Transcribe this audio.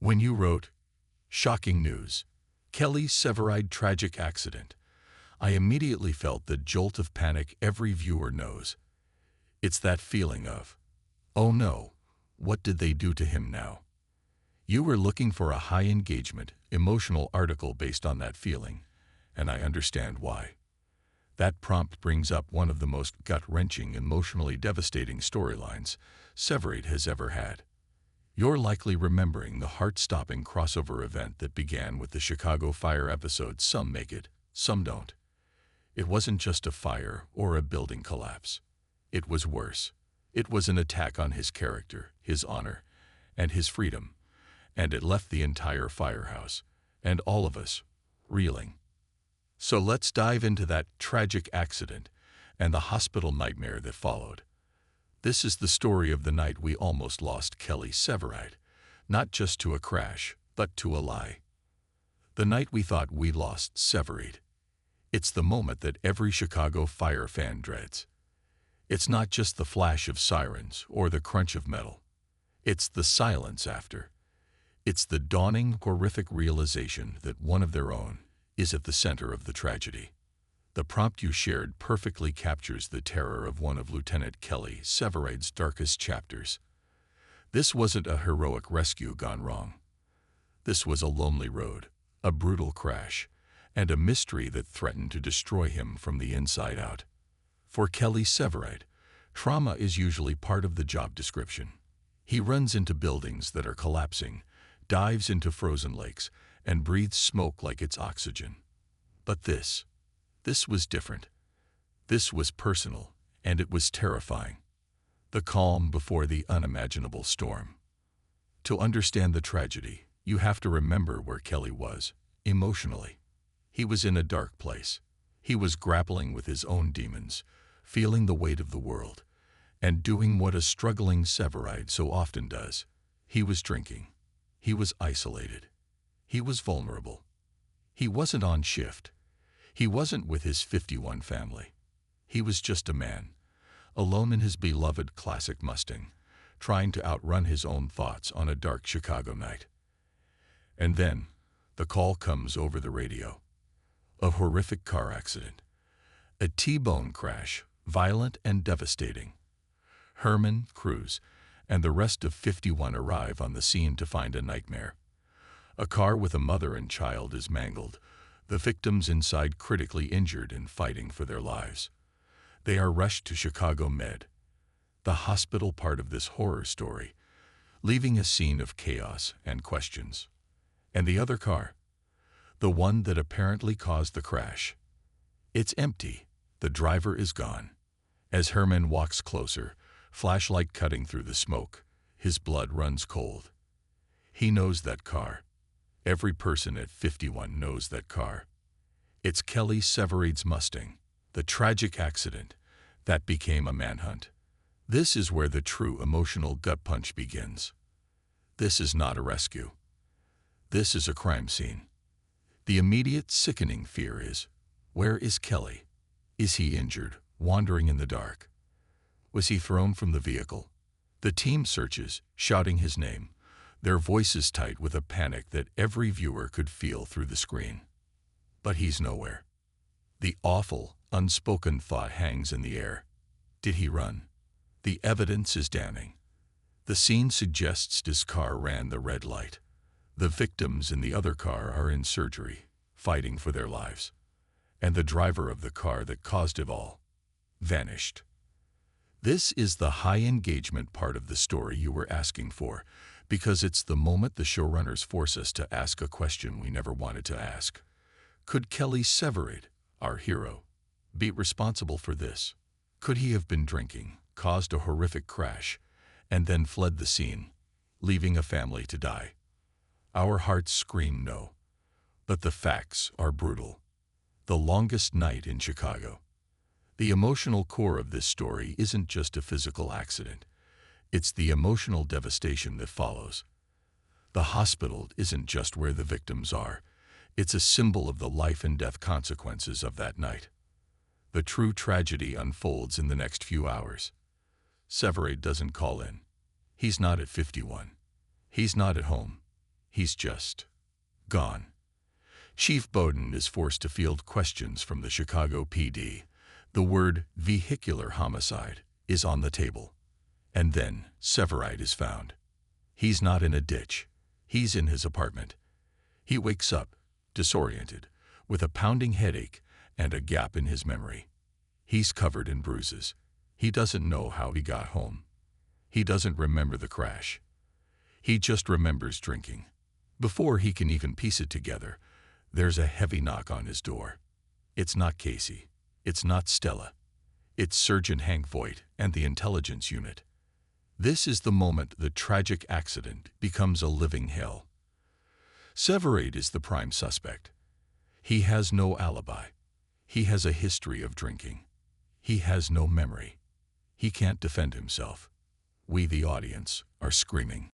When you wrote, "Shocking news, Kelly Severide tragic accident," I immediately felt the jolt of panic every viewer knows. It's that feeling of, oh no, what did they do to him now? You were looking for a high-engagement, emotional article based on that feeling, and I understand why. That prompt brings up one of the most gut-wrenching, emotionally devastating storylines Severide has ever had. You're likely remembering the heart-stopping crossover event that began with the Chicago fire episode Some Make It, Some Don't. It wasn't just a fire or a building collapse. It was worse. It was an attack on his character, his honor, and his freedom, and it left the entire firehouse, and all of us, reeling. So let's dive into that tragic accident and the hospital nightmare that followed. This is the story of the night we almost lost Kelly Severide, not just to a crash, but to a lie. The night we thought we lost Severide. It's the moment that every Chicago fire fan dreads. It's not just the flash of sirens or the crunch of metal. It's the silence after. It's the dawning, horrific realization that one of their own is at the center of the tragedy. The prompt you shared perfectly captures the terror of one of Lieutenant Kelly Severide's darkest chapters. This wasn't a heroic rescue gone wrong. This was a lonely road, a brutal crash, and a mystery that threatened to destroy him from the inside out. For Kelly Severide, trauma is usually part of the job description. He runs into buildings that are collapsing, dives into frozen lakes, and breathes smoke like it's oxygen. But this was different. This was personal, and it was terrifying. The calm before the unimaginable storm. To understand the tragedy, you have to remember where Kelly was, emotionally. He was in a dark place. He was grappling with his own demons, feeling the weight of the world, and doing what a struggling Severide so often does. He was drinking. He was isolated. He was vulnerable. He wasn't on shift. He wasn't with his 51 family. He was just a man, alone in his beloved classic Mustang, trying to outrun his own thoughts on a dark Chicago night. And then, the call comes over the radio. A horrific car accident. A T-bone crash, violent and devastating. Herman, Cruz, and the rest of 51 arrive on the scene to find a nightmare. A car with a mother and child is mangled, the victims inside critically injured and fighting for their lives. They are rushed to Chicago Med, the hospital part of this horror story, leaving a scene of chaos and questions. And the other car, the one that apparently caused the crash, it's empty. The driver is gone. As Herman walks closer, flashlight cutting through the smoke, his blood runs cold. He knows that car. Every person at 51 knows that car. It's Kelly Severide's Mustang, the tragic accident that became a manhunt. This is where the true emotional gut punch begins. This is not a rescue. This is a crime scene. The immediate sickening fear is, where is Kelly? Is he injured, wandering in the dark? Was he thrown from the vehicle? The team searches, shouting his name, their voices tight with a panic that every viewer could feel through the screen. But he's nowhere. The awful, unspoken thought hangs in the air. Did he run? The evidence is damning. The scene suggests his car ran the red light. The victims in the other car are in surgery, fighting for their lives. And the driver of the car that caused it all vanished. This is the high-engagement part of the story you were asking for, because it's the moment the showrunners force us to ask a question we never wanted to ask. Could Kelly Severide, our hero, be responsible for this? Could he have been drinking, caused a horrific crash, and then fled the scene, leaving a family to die? Our hearts scream no. But the facts are brutal. The longest night in Chicago. The emotional core of this story isn't just a physical accident. It's the emotional devastation that follows. The hospital isn't just where the victims are. It's a symbol of the life and death consequences of that night. The true tragedy unfolds in the next few hours. Severide doesn't call in. He's not at 51. He's not at home. He's just gone. Chief Bowden is forced to field questions from the Chicago PD. The word vehicular homicide is on the table. And then Severide is found. He's not in a ditch. He's in his apartment. He wakes up, disoriented, with a pounding headache and a gap in his memory. He's covered in bruises. He doesn't know how he got home. He doesn't remember the crash. He just remembers drinking. Before he can even piece it together, there's a heavy knock on his door. It's not Casey. It's not Stella. It's Sergeant Hank Voigt and the intelligence unit. This is the moment the tragic accident becomes a living hell. Severide is the prime suspect. He has no alibi. He has a history of drinking. He has no memory. He can't defend himself. We, the audience, are screaming.